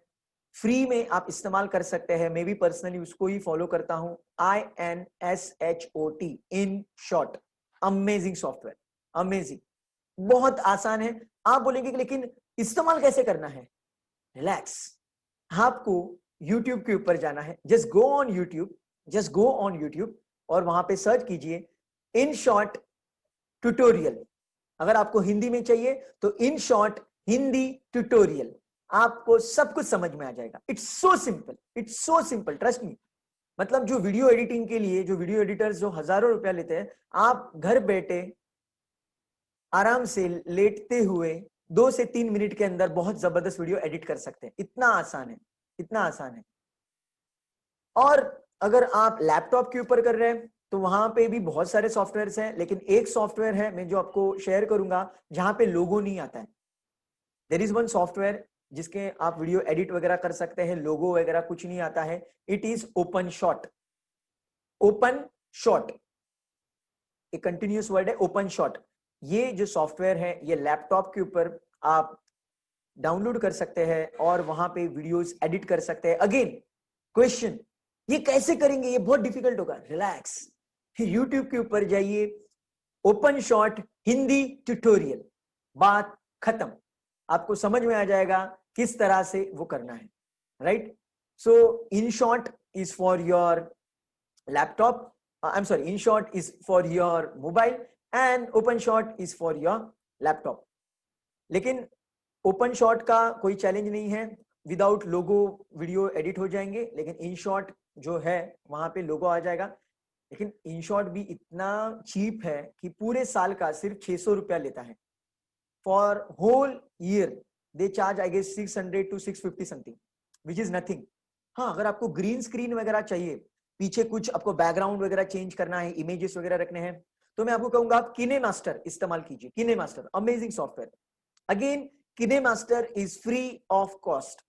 फ्री में आप इस्तेमाल कर सकते हैं। मैं भी पर्सनली उसको ही फॉलो करता हूं, InShot, InShot। Amazing software, amazing, बहुत आसान है। आप बोलेंगे कि लेकिन इस्तेमाल कैसे करना है? रिलैक्स, आपको YouTube के ऊपर जाना है। Just go on YouTube, just go on YouTube और वहां पे सर्च कीजिए InShot ट्यूटोरियल। अगर आपको हिंदी में चाहिए तो InShot हिंदी ट्यूटोरियल, आपको सब कुछ समझ में आ जाएगा। It's so simple, it's so simple, trust me. मतलब जो वीडियो एडिटिंग के लिए जो वीडियो एडिटर्स जो हजारों रुपया लेते हैं, आप घर बैठे आराम से लेटते हुए 2 से 3 मिनट के अंदर बहुत जबरदस्त वीडियो एडिट कर सकते हैं। इतना आसान है, इतना आसान है। और अगर आप लैपटॉप के ऊपर कर रहे हैं तो वहां पे भी बहुत सारे सॉफ्टवेयर्स हैं, लेकिन एक सॉफ्टवेयर है मैं जो आपको शेयर करूंगा जहां पे लोगो नहीं आता है। देयर इज वन सॉफ्टवेयर जिसके आप वीडियो एडिट वगैरह कर सकते हैं, लोगो वगैरह कुछ नहीं आता है। It is OpenShot। OpenShot एक कंटिन्यूस वर्ड है, OpenShot। ये जो सॉफ्टवेयर है ये लैपटॉप के ऊपर आप डाउनलोड कर सकते हैं और वहां पे वीडियोस एडिट कर सकते हैं। अगेन क्वेश्चन, ये कैसे करेंगे? ये बहुत डिफिकल्ट होगा। रिलैक्स, यूट्यूब के ऊपर जाइए, OpenShot हिंदी ट्यूटोरियल, बात खत्म। आपको समझ में आ जाएगा किस तरह से वो करना है, right. So InShot is for your laptop, I'm sorry, InShot is for your mobile and OpenShot is for your laptop। लेकिन OpenShot का कोई चैलेंज नहीं है, विदाउट लोगो वीडियो एडिट हो जाएंगे। लेकिन InShot जो है वहां पे लोगो आ जाएगा। लेकिन InShot भी इतना चीप है कि पूरे साल का सिर्फ 600 रुपया लेता है। For whole year they charge I guess 600 to 650 something, which is nothing. हाँ, अगर आपको ग्रीन स्क्रीन वगैरह चाहिए, पीछे कुछ आपको बैकग्राउंड वगैरह चेंज करना है, इमेजेस वगैरह रखने हैं, तो मैं आपको कहूंगा आप KineMaster इस्तेमाल कीजिए। KineMaster amazing software. Again KineMaster is free of cost,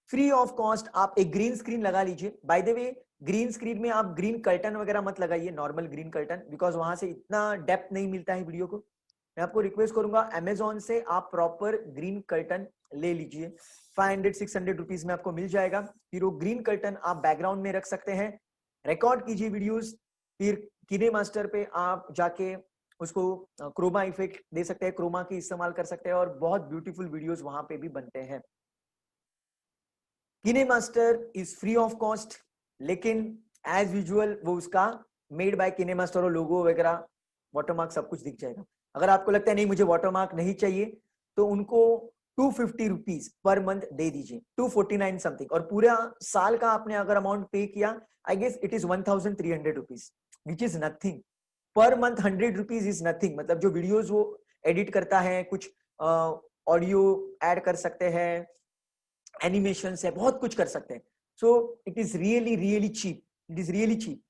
free of cost. आप एक ग्रीन स्क्रीन लगा लीजिए। By the way green screen में आप ग्रीन कर्टन वगैरह मत लगाइए, नॉर्मल ग्रीन कर्टन, बिकॉज वहां से इतना डेप्थ नहीं मिलता है वीडियो को। मैं आपको रिक्वेस्ट करूंगा अमेजोन से आप प्रॉपर ग्रीन कर्टन ले लीजिए, 500-600 रुपीज में आपको मिल जाएगा। फिर वो ग्रीन कर्टन आप बैकग्राउंड में रख सकते हैं, रिकॉर्ड कीजिए वीडियोस। फिर KineMaster पे आप जाके उसको क्रोमा इफेक्ट दे सकते हैं, क्रोमा की इस्तेमाल कर सकते हैं और बहुत ब्यूटीफुल वीडियोस वहां पे भी बनते हैं। KineMaster is free of cost, लेकिन एज यूजुअल वो उसका मेड बाय KineMaster और लोगो वगैरह वाटरमार्क सब कुछ दिख जाएगा। अगर आपको लगता है नहीं मुझे वाटरमार्क नहीं चाहिए, तो उनको 250 रुपीज पर मंथ दे दीजिए, 249 समथिंग, और पूरा साल का आपने अगर अमाउंट पे किया, I guess it is 1300 rupees, which is nothing. Per month 100 rupees is nothing. मतलब जो वीडियोज वो एडिट करता है, कुछ ऑडियो ऐड कर सकते हैं, एनिमेशंस है, बहुत कुछ कर सकते हैं. So it is really really cheap, it is really cheap,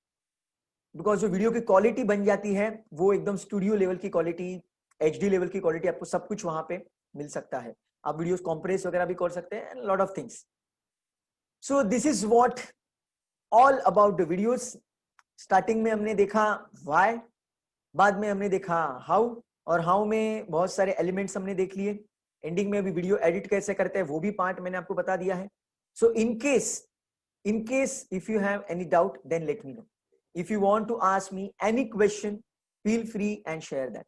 because जो वीडियो की क्वालिटी बन जाती है वो एकदम स्टूडियो लेवल की क्वालिटी, HD लेवल की क्वालिटी, आपको सब कुछ वहां पे मिल सकता है. आप वीडियोस कॉम्प्रेस वगैरह भी कर सकते हैं, lot of things. So this is what all about the videos. Starting में हमने देखा व्हाई, बाद में हमने देखा हाउ, और हाउ में बहुत सारे एलिमेंट्स हमने देख लिए. एंडिंग में अभी वीडियो एडिट कैसे करते हैं वो भी पार्ट मैंने आपको बता दिया है. So in case if you have any doubt then let me know. If you want to ask me any question, feel free and share that.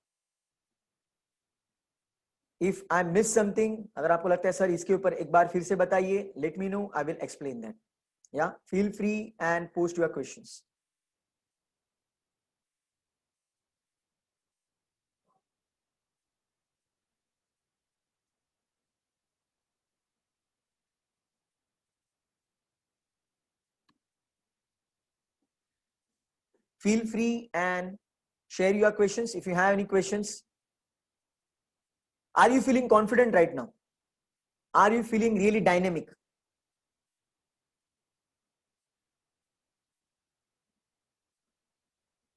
If I miss something, अगर आपको लगता है सर इसके ऊपर एक बार फिर से बताइए, let me know, I will explain that. Yeah, feel free and post your questions. Feel free and share your questions if you have any questions. Are you feeling confident right now? Are you feeling really dynamic?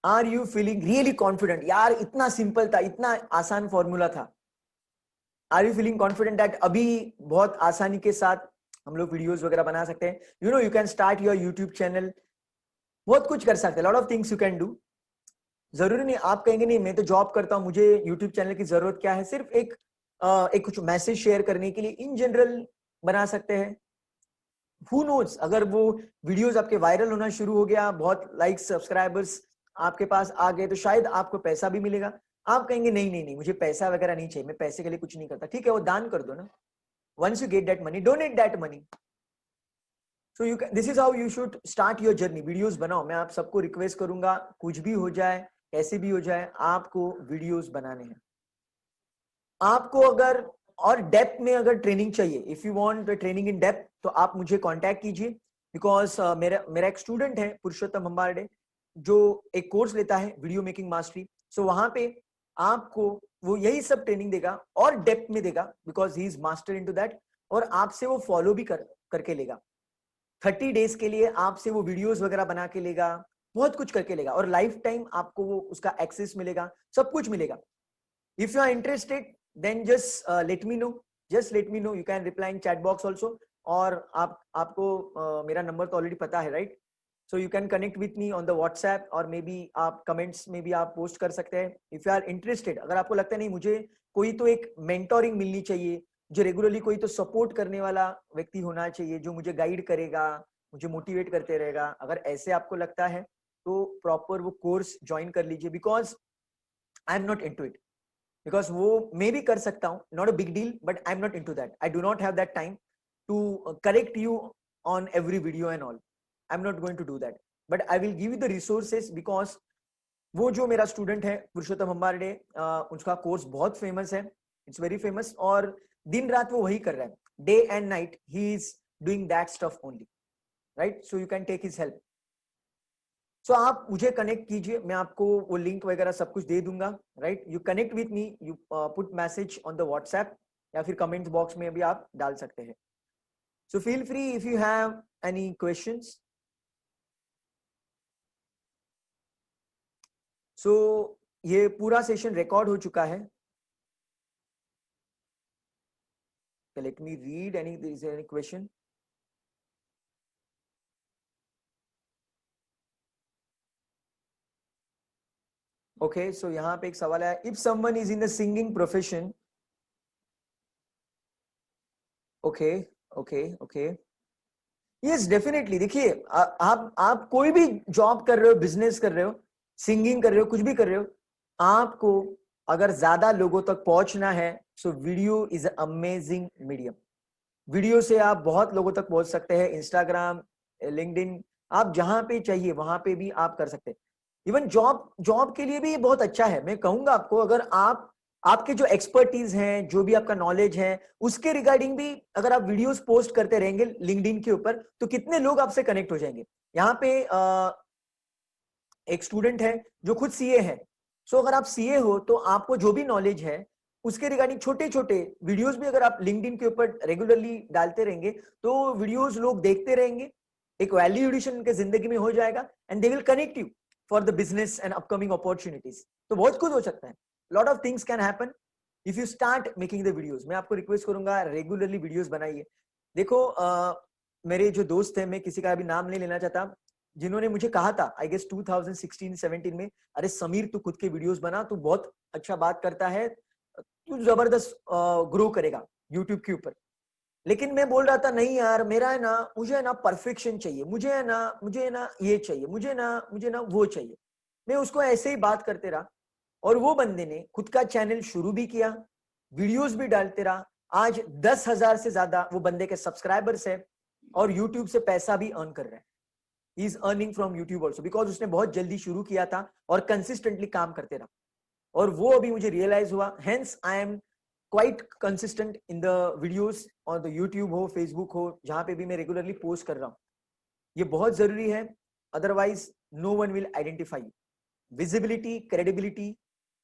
Are you feeling really confident? यार इतना simple था, इतना आसान formula था. Are you feeling confident that अभी बहुत आसानी के साथ हम लोग वीडियोस वगैरह बना सकते हैं? You know, you can start your YouTube channel. बहुत कुछ कर सकते हैं, lot of things you can do. जरूरी नहीं आप कहेंगे नहीं मैं तो जॉब करता हूं, मुझे YouTube चैनल की जरूरत क्या है. सिर्फ एक कुछ मैसेज शेयर करने के लिए इन जनरल बना सकते हैं. Who knows, अगर वो वीडियोस आपके वायरल होना शुरू हो गया, बहुत लाइक्स सब्सक्राइबर्स आपके पास आ गए, तो शायद आपको पैसा भी मिलेगा. आप कहेंगे नहीं नहीं नहीं मुझे पैसा वगैरह नहीं चाहिए, मैं पैसे के लिए कुछ नहीं करता. ठीक है, वो दान कर दो ना. Once you get that money, donate that money. So you can, this is how you should start your journey. Videos बनाओ. मैं आप सबको रिक्वेस्ट करूंगा, कुछ भी हो जाए, कैसे भी हो जाए, आपको वीडियोस बनाने हैं. आपको अगर और डेप्थ में अगर ट्रेनिंग चाहिए, if you want training in depth, तो आप मुझे कांटेक्ट कीजिए. बिकॉज मेरा एक स्टूडेंट है पुरुषोत्तम हम्बारडे, जो एक कोर्स लेता है वीडियो मेकिंग मास्टरी. सो वहां पे आपको वो यही सब ट्रेनिंग देगा और डेप्थ में देगा, because he is master into that. और आपसे वो फॉलो भी करके लेगा. 30 डेज के लिए आपसे वो वीडियोस वगैरह बना के लेगा, बहुत कुछ करके लेगा, और लाइफ टाइम आपको वो उसका एक्सेस मिलेगा, सब कुछ मिलेगा. If you are interested then just let me know, you can reply in chat box also. और आपको मेरा नंबर तो ऑलरेडी पता है, right? So you can connect with me on the WhatsApp, और मे बी आप कमेंट्स में भी आप पोस्ट कर सकते हैं इफ यू आर इंटरेस्टेड. अगर आपको लगता है नहीं मुझे कोई तो एक मेंटोरिंग मिलनी चाहिए, जो रेगुलरली कोई तो सपोर्ट करने वाला व्यक्ति होना चाहिए, जो मुझे गाइड करेगा, मुझे मोटिवेट करते रहेगा, अगर ऐसे आपको लगता है तो प्रॉपर वो कोर्स ज्वाइन कर लीजिए. Because I am not into it. Because वो मे भी कर सकता हूँ, not a big deal, but I am not into that. I do not have that time to correct you on every video and all. I am not going to do that, but I will give you the resources. Because वो जो मेरा student है पुरुषोत्तम हम्बारडे, उसका course बहुत famous है, it's very famous, और दिन रात वो वही कर रहा है. Day and night he is doing that stuff only, right? So you can take his help. So आप मुझे कनेक्ट कीजिए, मैं आपको वो लिंक वगैरह सब कुछ दे दूंगा, right? You connect with me, you put message on the WhatsApp, या फिर कमेंट बॉक्स में भी आप डाल सकते हैं. So feel free if you have any questions. So ये पूरा सेशन रिकॉर्ड हो चुका है. Let me read any question. Okay, so यहाँ पे एक सवाल है, if someone is in the singing profession. Okay okay okay, yes definitely. देखिए आप कोई भी जॉब कर रहे हो, बिजनेस कर रहे हो, सिंगिंग कर रहे हो, कुछ भी कर रहे हो, आपको अगर ज्यादा लोगों तक पहुंचना है, so video is amazing medium. Video से आप बहुत लोगों तक पहुंच सकते हैं. इंस्टाग्राम, लिंक्डइन, आप जहां पे चाहिए वहां पे भी आप कर सकते हैं. इवन जॉब के लिए भी ये बहुत अच्छा है. मैं कहूंगा आपको, अगर आपके जो एक्सपर्टीज हैं, जो भी आपका नॉलेज है, उसके रिगार्डिंग भी अगर आप वीडियोस पोस्ट करते रहेंगे लिंक्डइन के ऊपर, तो कितने लोग आपसे कनेक्ट हो जाएंगे. यहाँ पे एक स्टूडेंट है जो खुद सीए है. सो अगर आप सीए हो तो आपको जो भी नॉलेज है उसके रिगार्डिंग छोटे छोटे वीडियोस भी अगर आप लिंक्डइन के ऊपर रेगुलरली डालते रहेंगे तो वीडियोस लोग देखते रहेंगे, एक वैल्यू एडिशन उनके जिंदगी में हो जाएगा and they will connect you for the business and upcoming opportunities. तो बहुत कुछ हो सकता है, lot of things can happen if you start making the videos. मैं आपको रिक्वेस्ट करूंगा रेगुलरली वीडियोस बनाइए। देखो मेरे जो दोस्त है, मैं किसी का भी नाम नहीं लेना चाहता, जिन्होंने मुझे कहा था आई गेस 2016-17 में, अरे समीर तू खुद के वीडियोस बना, तू बहुत अच्छा बात करता है, तू जबरदस्त ग्रो करेगा यूट्यूब के ऊपर। लेकिन मैं बोल रहा था नहीं यार, मेरा है ना, मुझे है ना परफेक्शन चाहिए, मुझे है ना ये चाहिए, मुझे ना वो चाहिए। मैं उसको ऐसे ही बात करते रहा और वो बंदे ने खुद का चैनल शुरू भी किया, वीडियोस भी डालते रहा। आज 10,000 से ज्यादा वो बंदे के सब्सक्राइबर्स है और यूट्यूब से पैसा भी अर्न कर रहा है। He is earning from YouTube also, because उसने बहुत जल्दी शुरू किया था और कंसिस्टेंटली काम करते रहा। और वो अभी मुझे रियलाइज हुआ, hence I am quite consistent in the videos और द यूट्यूब हो, फेसबुक हो, जहां पे भी मैं रेगुलरली पोस्ट कर रहा हूँ। ये बहुत जरूरी है, otherwise no one will identify you. Visibility, credibility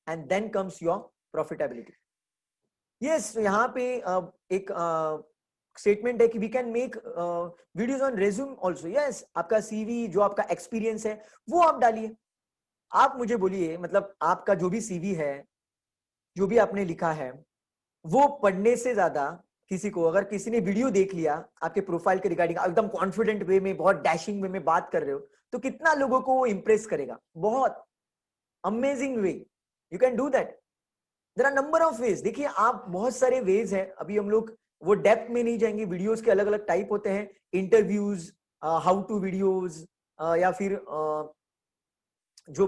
and then comes your profitability. Yes, यहाँ पे एक स्टेटमेंट है कि we can make videos on resume also. Yes, आपका सीवी, जो आपका एक्सपीरियंस है वो आप डालिए। आप मुझे बोलिए, मतलब आपका जो भी सीवी है, जो भी आपने लिखा है, वो पढ़ने से ज्यादा किसी को, अगर किसी ने वीडियो देख लिया आपके प्रोफाइल के रिगार्डिंग, एकदम कॉन्फिडेंट वे में, बहुत डैशिंग वे में बात कर रहे हो, तो कितना लोगों को वो इंप्रेस करेगा। बहुत amazing way, you can do that. There are number of ways. देखिए आप, बहुत सारे वेज हैं, अभी हम लोग वो डेप्थ में नहीं जाएंगे। वीडियोस के अलग अलग टाइप होते हैं, इंटरव्यूज, हाउ टू वीडियोज, या फिर जो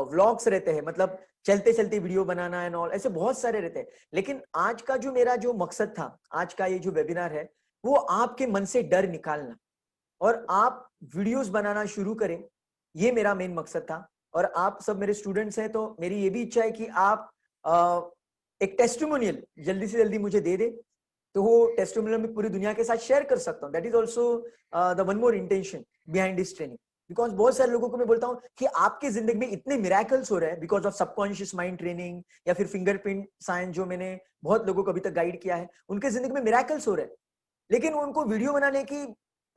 व्लॉग्स रहते हैं, मतलब चलते चलते वीडियो बनाना एंड ऑल, ऐसे बहुत सारे रहते हैं। लेकिन आज का जो मेरा जो मकसद था, आज का ये जो वेबिनार है, वो आपके मन से डर निकालना और आप वीडियोस बनाना शुरू करें, ये मेरा मेन मकसद था। और आप सब मेरे स्टूडेंट्स हैं, तो मेरी ये भी इच्छा है कि आप एक टेस्टिमोनियल जल्दी से जल्दी मुझे दे दे, तो वो टेस्टिमोनियल में पूरी दुनिया के साथ शेयर कर सकता हूँ। That is also the one more intention behind this training. Because बहुत सारे लोगों को मैं बोलता हूँ कि आपके जिंदगी में इतने मिराकल्स हो रहे हैं because of subconscious mind training या फिर फिंगरप्रिंट साइंस, जो मैंने बहुत लोगों को अभी तक गाइड किया है, उनके जिंदगी में मिराकल्स हो रहे हैं, लेकिन उनको वीडियो बनाने की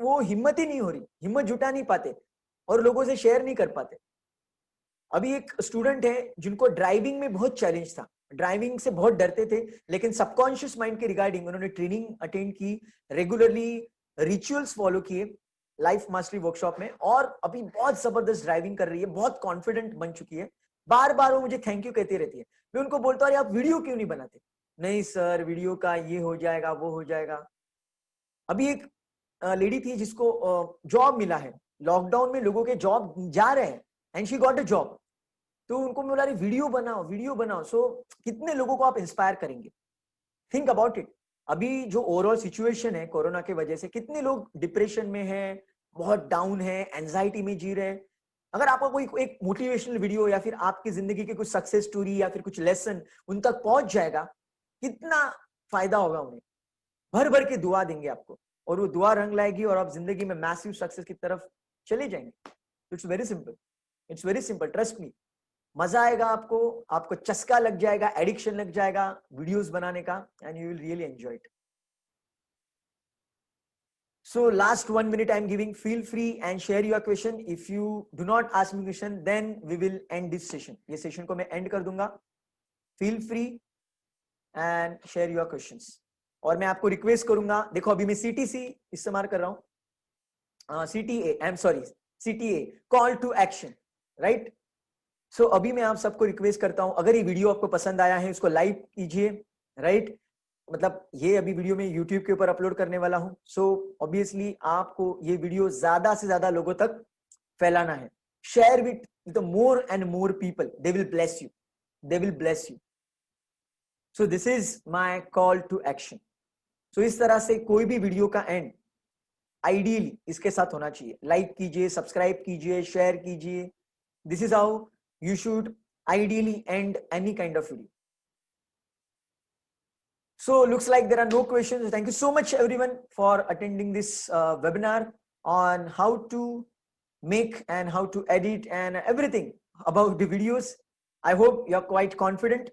वो हिम्मत ही नहीं हो रही, हिम्मत जुटा नहीं पाते और लोगों से शेयर नहीं कर पाते। अभी एक स्टूडेंट है जिनको ड्राइविंग में बहुत चैलेंज था, ड्राइविंग से बहुत डरते थे, लेकिन सबकॉन्शियस माइंड के रिगार्डिंग उन्होंने ट्रेनिंग अटेंड की, रेगुलरली रिचुअल्स फॉलो किए लाइफ मास्टरी वर्कशॉप में, और अभी बहुत जबरदस्त ड्राइविंग कर रही है, बहुत कॉन्फिडेंट बन चुकी है। बार बार वो मुझे थैंक यू कहती रहती है। मैं उनको बोलता हूँ, आप वीडियो क्यों नहीं बनाते? नहीं सर, वीडियो का ये हो जाएगा, वो हो जाएगा। अभी एक लेडी थी जिसको जॉब मिला है, लॉकडाउन में लोगों के जॉब जा रहे हैं and she got a job, तो उनको मैं बोला, रही वीडियो बनाओ, वीडियो बनाओ। सो कितने लोगों को आप इंस्पायर करेंगे? Think about it. अभी जो ओवरऑल सिचुएशन है कोरोना के वजह से, कितने लोग डिप्रेशन में हैं, बहुत डाउन है, एंजाइटी में जी रहे हैं। अगर आपका कोई एक मोटिवेशनल वीडियो या फिर आपकी जिंदगी की कुछ सक्सेस स्टोरी या फिर कुछ लेसन उन तक पहुंच जाएगा, कितना फायदा होगा उन्हें। भर भर के दुआ देंगे आपको और वो दुआ रंग लाएगी और आप जिंदगी में मैसिव सक्सेस की तरफ चले जाएंगे। It's very simple, it's very simple, trust me. मजा आएगा आपको, आपको चस्का लग जाएगा, एडिक्शन लग जाएगा वीडियोस बनाने का, and you will really enjoy it. So last 1 minute I'm giving, feel free and share your question. If you do not ask me question, then we will end this session. ये session को मैं and कर दूंगा। Feel free and share your questions. और मैं आपको request करूंगा, देखो अभी मैं CTC इस्तेमाल कर रहा हूँ, CTA, I am sorry, CTA, call to action, right. So अभी मैं आप सबको रिक्वेस्ट करता हूं, अगर ये वीडियो आपको पसंद आया है इसको लाइक कीजिए, राइट। मतलब ये अभी वीडियो में YouTube के ऊपर अपलोड करने वाला हूं, सो ऑब्वियसली आपको ये वीडियो ज्यादा से ज्यादा लोगों तक फैलाना है। Share with the more and more people, they will bless you, they will bless you. So this is my call to action. So इस तरह से कोई भी वीडियो का एंड आइडियली इसके साथ होना चाहिए। लाइक कीजिए, सब्सक्राइब कीजिए, शेयर कीजिए। This is how you should ideally end any kind of video. So looks like there are no questions. Thank you so much everyone for attending this webinar on how to make and how to edit and everything about the videos. I hope you are quite confident.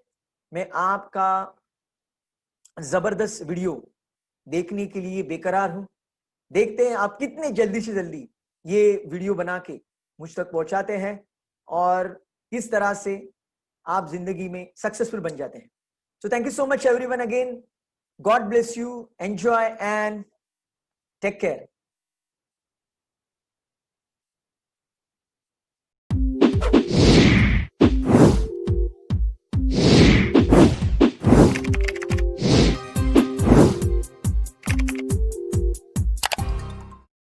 मैं आपका जबरदस्त video देखने के लिए बेकरार हूं। देखते हैं आप कितने जल्दी से जल्दी ये वीडियो बना के मुझ तक पहुंचाते हैं और किस तरह से आप जिंदगी में सक्सेसफुल बन जाते हैं। So thank you so much everyone again. God bless you, enjoy and take care.